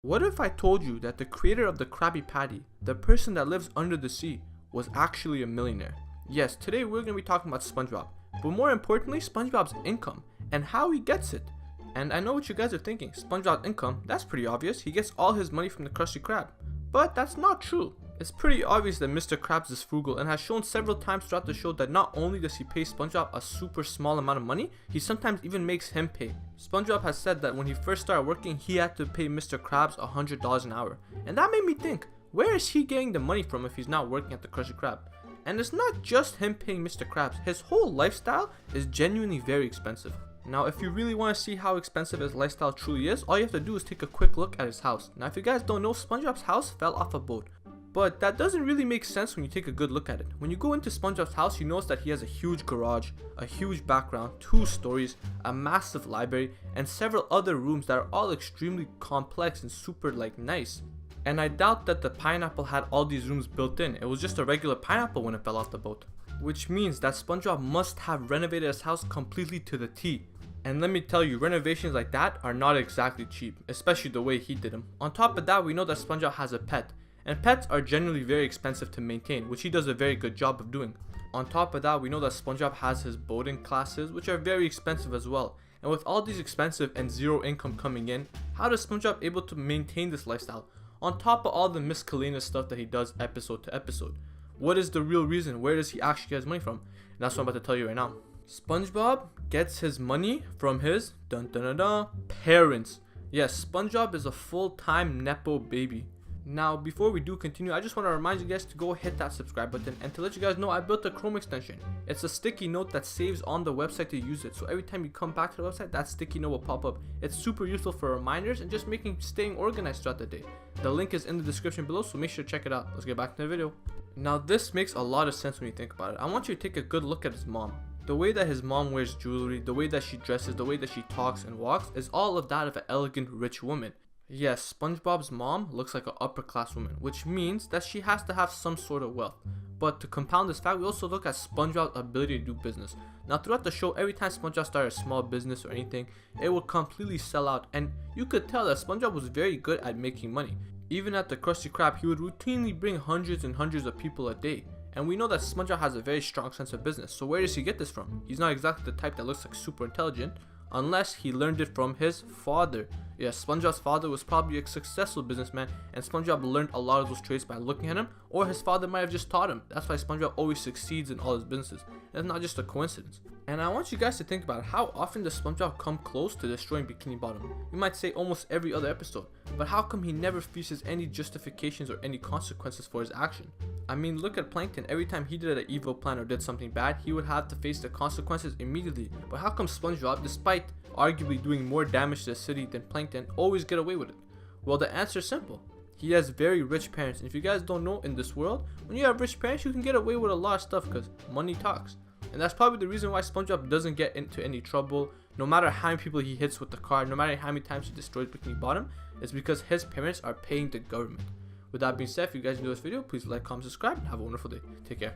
What if I told you that the creator of the Krabby Patty, the person that lives under the sea, was actually a millionaire? Yes, today we're going to be talking about SpongeBob, but more importantly, SpongeBob's income and how he gets it. And I know what you guys are thinking, SpongeBob's income, that's pretty obvious, he gets all his money from the Krusty Krab. But that's not true. It's pretty obvious that Mr. Krabs is frugal and has shown several times throughout the show that not only does he pay SpongeBob a super small amount of money, he sometimes even makes him pay. SpongeBob has said that when he first started working, he had to pay Mr. Krabs $100 an hour. And that made me think, where is he getting the money from if he's not working at the Krusty Krab? And it's not just him paying Mr. Krabs, his whole lifestyle is genuinely very expensive. Now, if you really want to see how expensive his lifestyle truly is, all you have to do is take a quick look at his house. Now, if you guys don't know, SpongeBob's house fell off a boat. But that doesn't really make sense when you take a good look at it. When you go into SpongeBob's house, you notice that he has a huge garage, a huge background, 2 stories, a massive library, and several other rooms that are all extremely complex and super nice. And I doubt that the pineapple had all these rooms built in. It was just a regular pineapple when it fell off the boat. Which means that SpongeBob must have renovated his house completely to the T. And let me tell you, renovations like that are not exactly cheap, especially the way he did them. On top of that, we know that SpongeBob has a pet. And pets are generally very expensive to maintain, which he does a very good job of doing. On top of that, we know that SpongeBob has his boating classes, which are very expensive as well. And with all these expensive and zero income coming in, how does SpongeBob able to maintain this lifestyle? On top of all the miscellaneous stuff that he does episode to episode. What is the real reason? Where does he actually get his money from? And that's what I'm about to tell you right now. SpongeBob gets his money from his parents. Yes, SpongeBob is a full-time Nepo baby. Now, before we do continue, I just want to remind you guys to go hit that subscribe button and to let you guys know I built a Chrome extension. It's a sticky note that saves on the website to use it. So every time you come back to the website, that sticky note will pop up. It's super useful for reminders and just staying organized throughout the day. The link is in the description below, so make sure to check it out. Let's get back to the video. Now, this makes a lot of sense when you think about it. I want you to take a good look at his mom. The way that his mom wears jewelry, the way that she dresses, the way that she talks and walks is all of that of an elegant, rich woman. Yes, SpongeBob's mom looks like an upper class woman, which means that she has to have some sort of wealth. But to compound this fact, we also look at SpongeBob's ability to do business. Now, throughout the show, every time SpongeBob started a small business or anything, it would completely sell out, and you could tell that SpongeBob was very good at making money. Even at the Krusty Krab, he would routinely bring hundreds and hundreds of people a day. And we know that SpongeBob has a very strong sense of business, so where does he get this from? He's not exactly the type that looks like super intelligent, unless he learned it from his father. Yes, SpongeBob's father was probably a successful businessman, and SpongeBob learned a lot of those traits by looking at him, or his father might have just taught him. That's why SpongeBob always succeeds in all his businesses. It's not just a coincidence. And I want you guys to think about it. How often does SpongeBob come close to destroying Bikini Bottom? You might say almost every other episode, but how come he never faces any justifications or any consequences for his action? I mean, look at Plankton. Every time he did an evil plan or did something bad, he would have to face the consequences immediately. But how come SpongeBob, despite arguably doing more damage to the city than Plankton, always get away with it? Well, the answer is simple. He has very rich parents. And if you guys don't know, in this world, when you have rich parents, you can get away with a lot of stuff because money talks. And that's probably the reason why SpongeBob doesn't get into any trouble, no matter how many people he hits with the car, no matter how many times he destroys Bikini Bottom. It's because his parents are paying the government. With that being said, if you guys enjoyed this video, please like, comment, subscribe, and have a wonderful day. Take care.